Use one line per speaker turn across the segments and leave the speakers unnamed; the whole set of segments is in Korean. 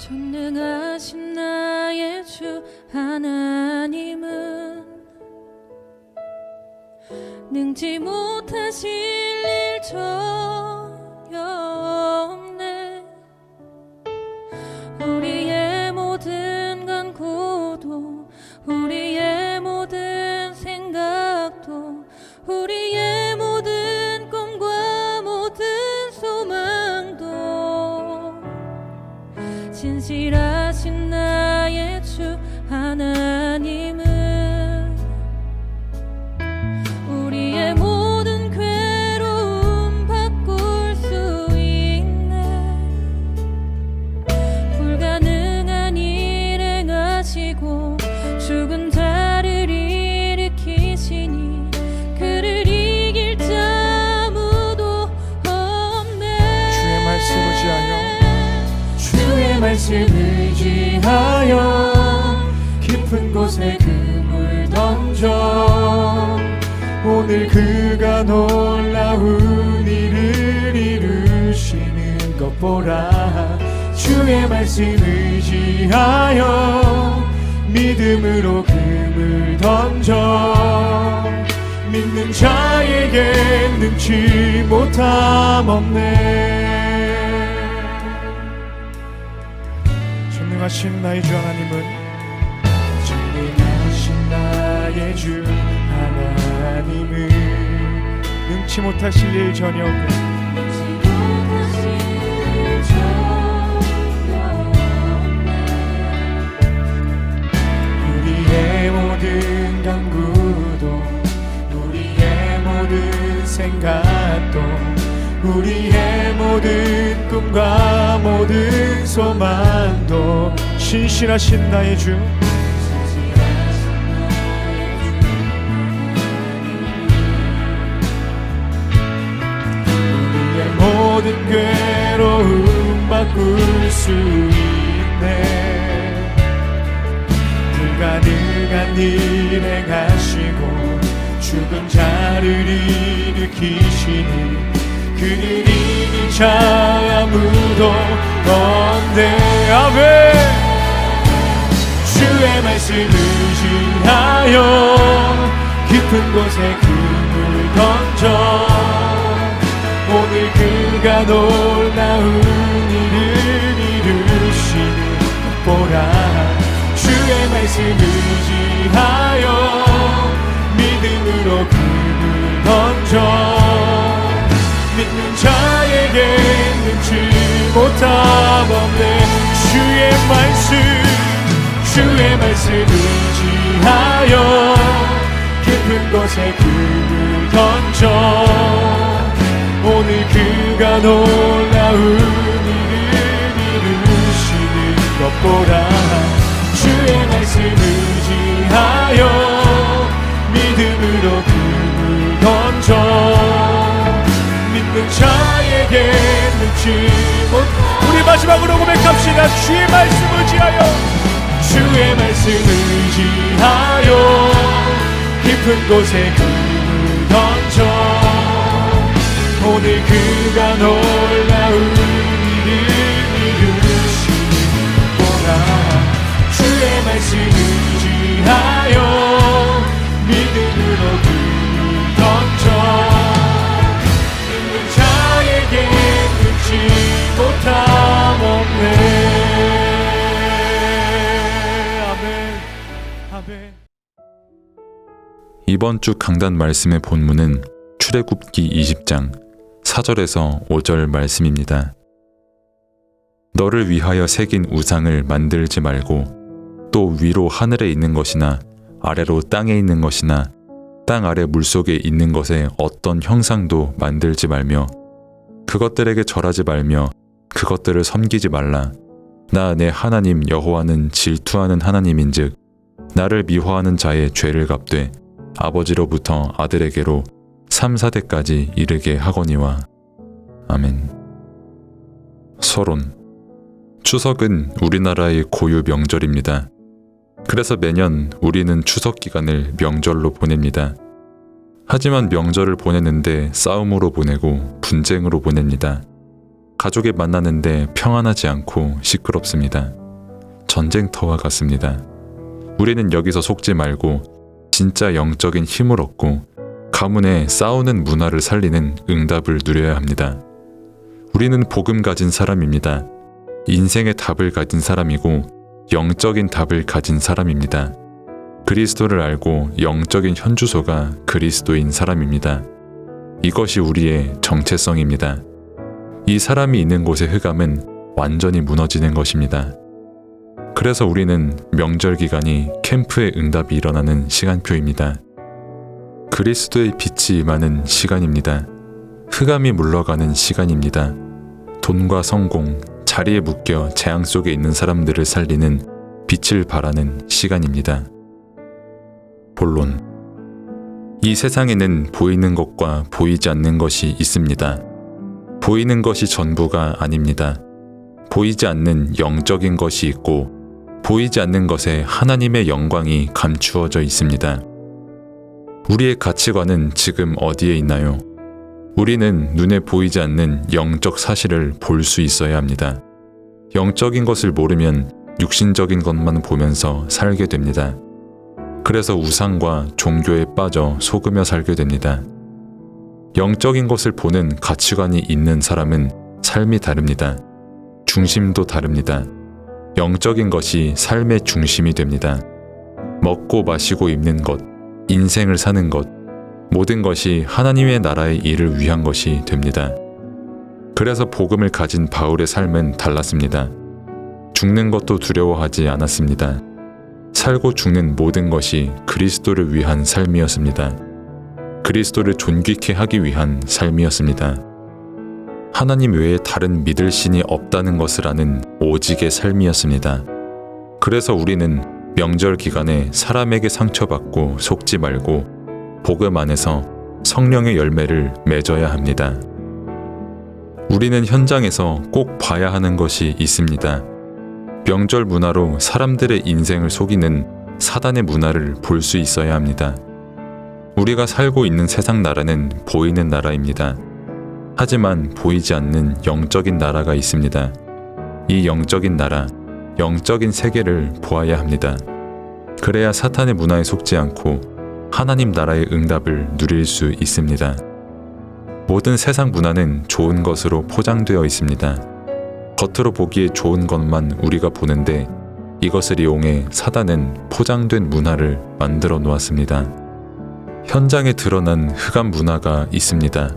전능하신 나의 주 하나님은 능지 못하실 일 전혀 없네. 우리의 모든 간구도 우리의 모든 생각도 우리의 모든 꿈과 모든 소망도 진실하신 나의 주 하나님은 우리의 모든 괴로움 바꿀 수 있네. 불가능한 일 행하시고 죽은 자를 일으키시니 그를 이길 자 아무도 없네.
주의 말씀 의지하여 주의 말씀 의지하여 깊은 곳에 그물 던져 오늘 그가 놀라운 일을 이루시는 것 보라. 주의 말씀 의지하여 믿음으로 금을 던져 믿는 자에게 능치 못함 없네. 전능하신 나의 주 하나님은 전능하신 나의 주 하나님은 능치 못하실 일 전혀 없네. 우리의 모든 간구도 우리의 모든 생각도 우리의 모든 꿈과 모든 소망도 신실하신 나의 주 우리의 모든 괴로움 바꿀 수 있네. 불가능한 일 행하시고 죽은 자를 일으키시니 그를 이길 자 아무도 없네. 아멘. 주의 말씀 의지하여 깊은 곳에 금을 던져 오늘 그가 놀라운 일을 이루시는 보라. 주의 말씀 의지하여 믿음으로 금을 던져 믿는 자에게 능치 못함 없네. 주의 말씀 의지하여 깊은 곳에 금을 던져 오늘 그가 놀라운 일을 이루시는 것 보라. 주의 말씀 의지하여 믿음으로 금을 던져 믿는 자에게 능치 못. 우리 마지막으로 고백합시다. 주의 말씀 의지하여 주의 말씀 의지하여 깊은 곳에 금을 던져 오늘 그가 놀라운 일을 이루시는 보라. 주의 말씀 의지하여 믿음으로 금을 던져 믿는 자에게 능치 못함 없네. 아멘. 아멘.
이번 주 강단 말씀의 본문은 출애굽기 20장 4절에서 5절 말씀입니다. 너를 위하여 새긴 우상을 만들지 말고 또 위로 하늘에 있는 것이나 아래로 땅에 있는 것이나 땅 아래 물속에 있는 것에 어떤 형상도 만들지 말며 그것들에게 절하지 말며 그것들을 섬기지 말라. 나 내 하나님 여호와는 질투하는 하나님인즉 나를 미워하는 자의 죄를 갚되 아버지로부터 아들에게로 3, 4대까지 이르게 하거니와. 아멘. 서론. 추석은 우리나라의 고유 명절입니다. 그래서 매년 우리는 추석 기간을 명절로 보냅니다. 하지만 명절을 보내는데 싸움으로 보내고 분쟁으로 보냅니다. 가족이 만나는데 평안하지 않고 시끄럽습니다. 전쟁터와 같습니다. 우리는 여기서 속지 말고 진짜 영적인 힘을 얻고 가문에 싸우는 문화를 살리는 응답을 누려야 합니다. 우리는 복음 가진 사람입니다. 인생의 답을 가진 사람이고 영적인 답을 가진 사람입니다. 그리스도를 알고 영적인 현주소가 그리스도인 사람입니다. 이것이 우리의 정체성입니다. 이 사람이 있는 곳의 흑암은 완전히 무너지는 것입니다. 그래서 우리는 명절 기간이 캠프의 응답이 일어나는 시간표입니다. 그리스도의 빛이 임하는 시간입니다. 흑암이 물러가는 시간입니다. 돈과 성공, 자리에 묶여 재앙 속에 있는 사람들을 살리는 빛을 발하는 시간입니다. 본론. 이 세상에는 보이는 것과 보이지 않는 것이 있습니다. 보이는 것이 전부가 아닙니다. 보이지 않는 영적인 것이 있고 보이지 않는 것에 하나님의 영광이 감추어져 있습니다. 우리의 가치관은 지금 어디에 있나요? 우리는 눈에 보이지 않는 영적 사실을 볼 수 있어야 합니다. 영적인 것을 모르면 육신적인 것만 보면서 살게 됩니다. 그래서 우상과 종교에 빠져 속으며 살게 됩니다. 영적인 것을 보는 가치관이 있는 사람은 삶이 다릅니다. 중심도 다릅니다. 영적인 것이 삶의 중심이 됩니다. 먹고 마시고 입는 것, 인생을 사는 것, 모든 것이 하나님의 나라의 일을 위한 것이 됩니다. 그래서 복음을 가진 바울의 삶은 달랐습니다. 죽는 것도 두려워하지 않았습니다. 살고 죽는 모든 것이 그리스도를 위한 삶이었습니다. 그리스도를 존귀케 하기 위한 삶이었습니다. 하나님 외에 다른 믿을 신이 없다는 것을 아는 오직의 삶이었습니다. 그래서 우리는 명절 기간에 사람에게 상처받고 속지 말고 복음 안에서 성령의 열매를 맺어야 합니다. 우리는 현장에서 꼭 봐야 하는 것이 있습니다. 명절 문화로 사람들의 인생을 속이는 사단의 문화를 볼 수 있어야 합니다. 우리가 살고 있는 세상 나라는 보이는 나라입니다. 하지만 보이지 않는 영적인 나라가 있습니다. 이 영적인 나라, 영적인 세계를 보아야 합니다. 그래야 사탄의 문화에 속지 않고 하나님 나라의 응답을 누릴 수 있습니다. 모든 세상 문화는 좋은 것으로 포장되어 있습니다. 겉으로 보기에 좋은 것만 우리가 보는데 이것을 이용해 사단은 포장된 문화를 만들어 놓았습니다. 현장에 드러난 흑암 문화가 있습니다.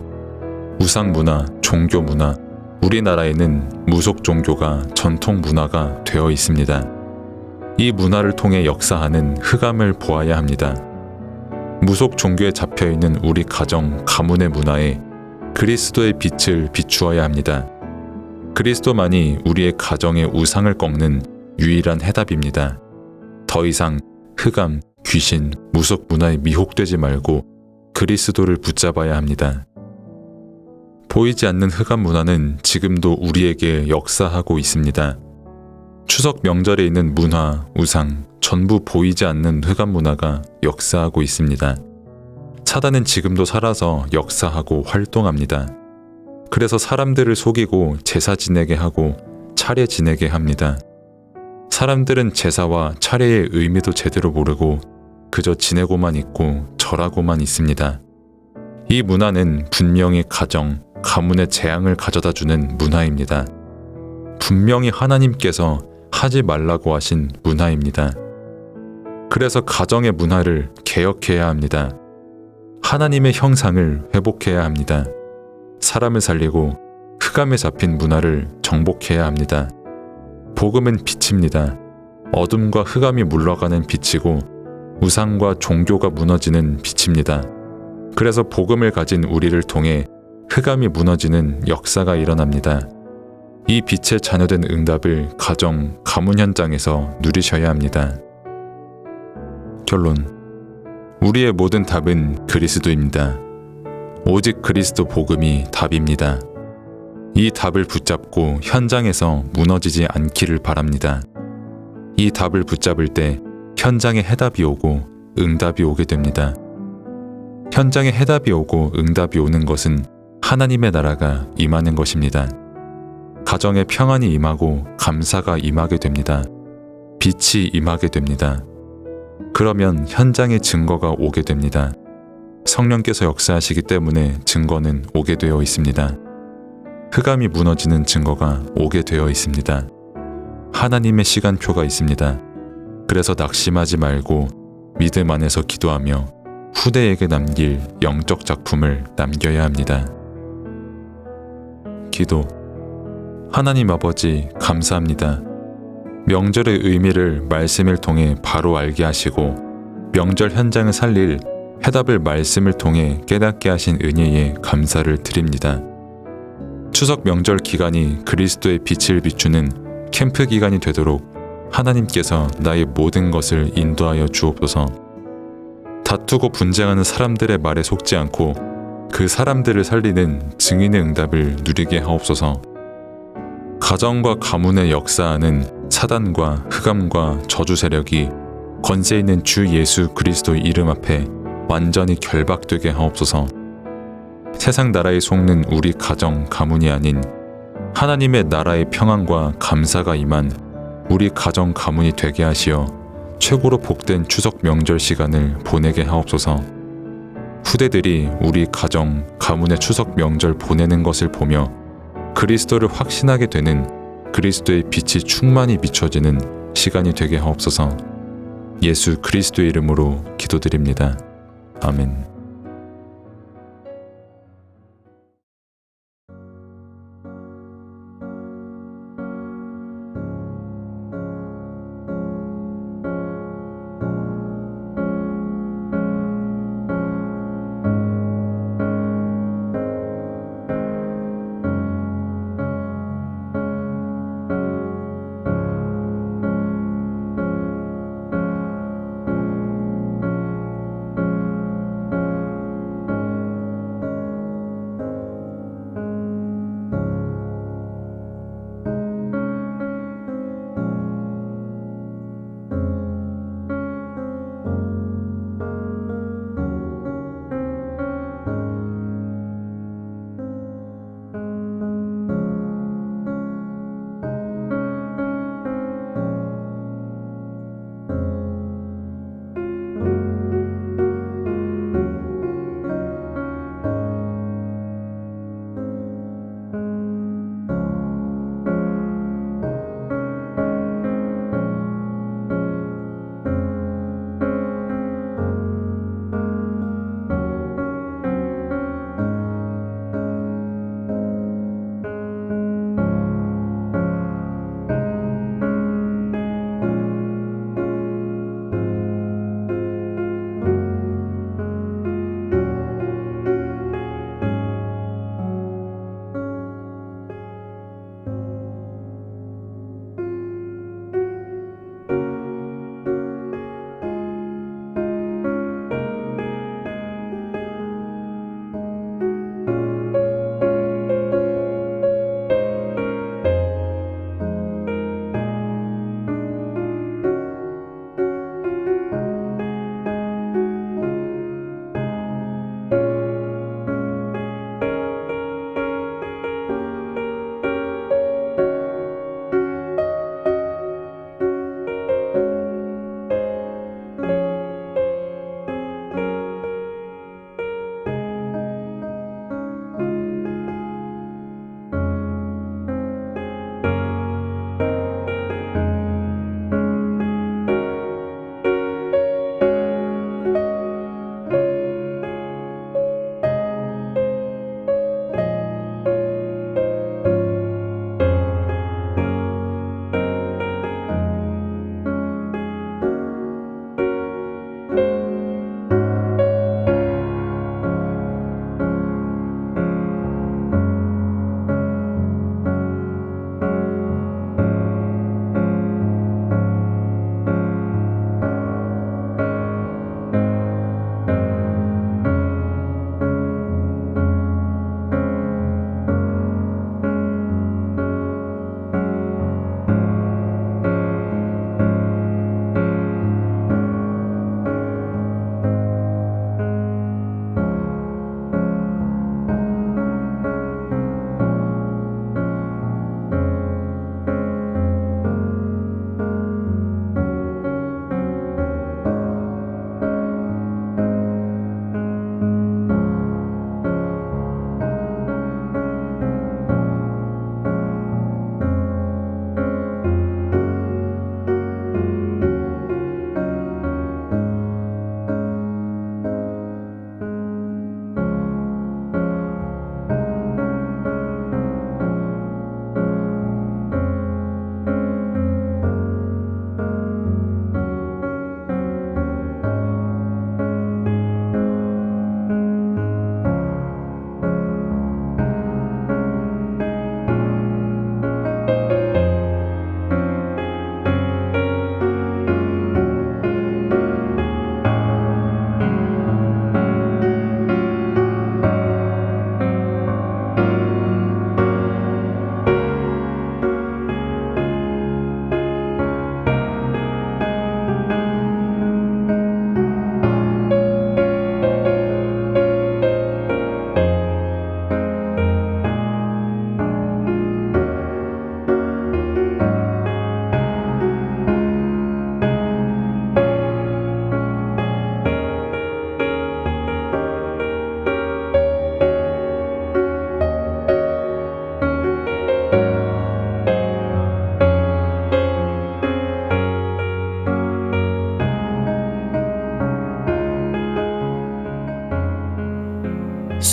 우상 문화, 종교 문화, 우리나라에는 무속 종교가 전통 문화가 되어 있습니다. 이 문화를 통해 역사하는 흑암을 보아야 합니다. 무속 종교에 잡혀있는 우리 가정, 가문의 문화에 그리스도의 빛을 비추어야 합니다. 그리스도만이 우리의 가정의 우상을 꺾는 유일한 해답입니다. 더 이상 흑암, 귀신, 무속 문화에 미혹되지 말고 그리스도를 붙잡아야 합니다. 보이지 않는 흑암 문화는 지금도 우리에게 역사하고 있습니다. 추석 명절에 있는 문화, 우상, 전부 보이지 않는 흑암 문화가 역사하고 있습니다. 사단은 지금도 살아서 역사하고 활동합니다. 그래서 사람들을 속이고 제사 지내게 하고 차례 지내게 합니다. 사람들은 제사와 차례의 의미도 제대로 모르고 그저 지내고만 있고 절하고만 있습니다. 이 문화는 분명히 가정, 가문의 재앙을 가져다 주는 문화입니다. 분명히 하나님께서 하지 말라고 하신 문화입니다. 그래서 가정의 문화를 개혁해야 합니다. 하나님의 형상을 회복해야 합니다. 사람을 살리고 흑암에 잡힌 문화를 정복해야 합니다. 복음은 빛입니다. 어둠과 흑암이 물러가는 빛이고 우상과 종교가 무너지는 빛입니다. 그래서 복음을 가진 우리를 통해 흑암이 무너지는 역사가 일어납니다. 이 빛에 자녀된 응답을 가정, 가문 현장에서 누리셔야 합니다. 결론. 우리의 모든 답은 그리스도입니다. 오직 그리스도 복음이 답입니다. 이 답을 붙잡고 현장에서 무너지지 않기를 바랍니다. 이 답을 붙잡을 때 현장에 해답이 오고 응답이 오게 됩니다. 현장에 해답이 오고 응답이 오는 것은 하나님의 나라가 임하는 것입니다. 가정에 평안이 임하고 감사가 임하게 됩니다. 빛이 임하게 됩니다. 그러면 현장에 증거가 오게 됩니다. 성령께서 역사하시기 때문에 증거는 오게 되어 있습니다. 흑암이 무너지는 증거가 오게 되어 있습니다. 하나님의 시간표가 있습니다. 그래서 낙심하지 말고 믿음 안에서 기도하며 후대에게 남길 영적 작품을 남겨야 합니다. 기도. 하나님 아버지, 감사합니다. 명절의 의미를 말씀을 통해 바로 알게 하시고 명절 현장을 살릴 해답을 말씀을 통해 깨닫게 하신 은혜에 감사를 드립니다. 추석 명절 기간이 그리스도의 빛을 비추는 캠프 기간이 되도록 하나님께서 나의 모든 것을 인도하여 주옵소서. 다투고 분쟁하는 사람들의 말에 속지 않고 그 사람들을 살리는 증인의 응답을 누리게 하옵소서. 가정과 가문에 역사하는 사단과 흑암과 저주 세력이 권세 있는 주 예수 그리스도의 이름 앞에 완전히 결박되게 하옵소서. 세상 나라에 속는 우리 가정 가문이 아닌 하나님의 나라의 평안과 감사가 임한 우리 가정 가문이 되게 하시어 최고로 복된 추석 명절 시간을 보내게 하옵소서. 후대들이 우리 가정 가문의 추석 명절 보내는 것을 보며 그리스도를 확신하게 되는 그리스도의 빛이 충만히 비춰지는 시간이 되게 하옵소서. 예수 그리스도의 이름으로 기도드립니다. 아멘.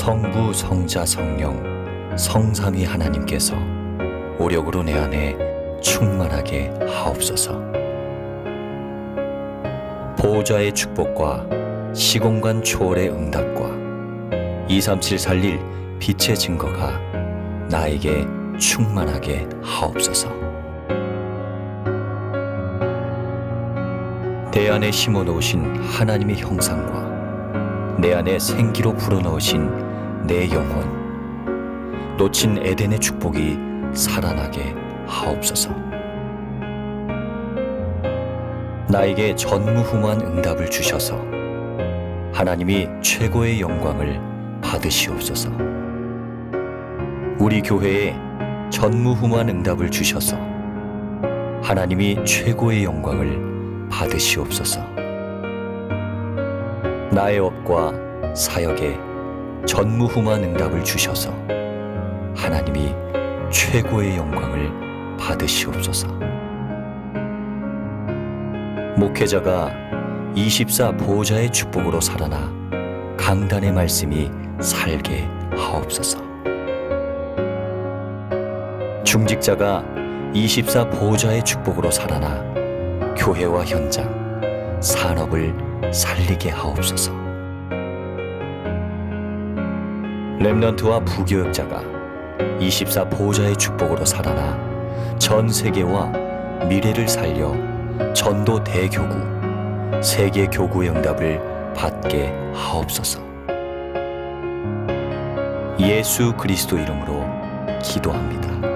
성부, 성자, 성령, 성삼위 하나님께서 오력으로 내 안에 충만하게 하옵소서. 보호자의 축복과 시공간 초월의 응답과 237 살릴 빛의 증거가 나에게 충만하게 하옵소서. 내 안에 심어놓으신 하나님의 형상과 내 안에 생기로 불어넣으신 내 영혼, 놓친 에덴의 축복이 살아나게 하옵소서. 나에게 전무후무한 응답을 주셔서 하나님이 최고의 영광을 받으시옵소서. 우리 교회에 전무후무한 응답을 주셔서 하나님이 최고의 영광을 받으시옵소서. 나의 업과 사역에 전무후무한 응답을 주셔서 하나님이 최고의 영광을 받으시옵소서. 목회자가 24 보호자의 축복으로 살아나 강단의 말씀이 살게 하옵소서. 중직자가 24 보호자의 축복으로 살아나 교회와 현장, 산업을 살리게 하옵소서. 렘넌트와 부교역자가 24 보호자의 축복으로 살아나 전 세계와 미래를 살려 전도 대교구, 세계 교구의 응답을 받게 하옵소서. 예수 그리스도 이름으로 기도합니다.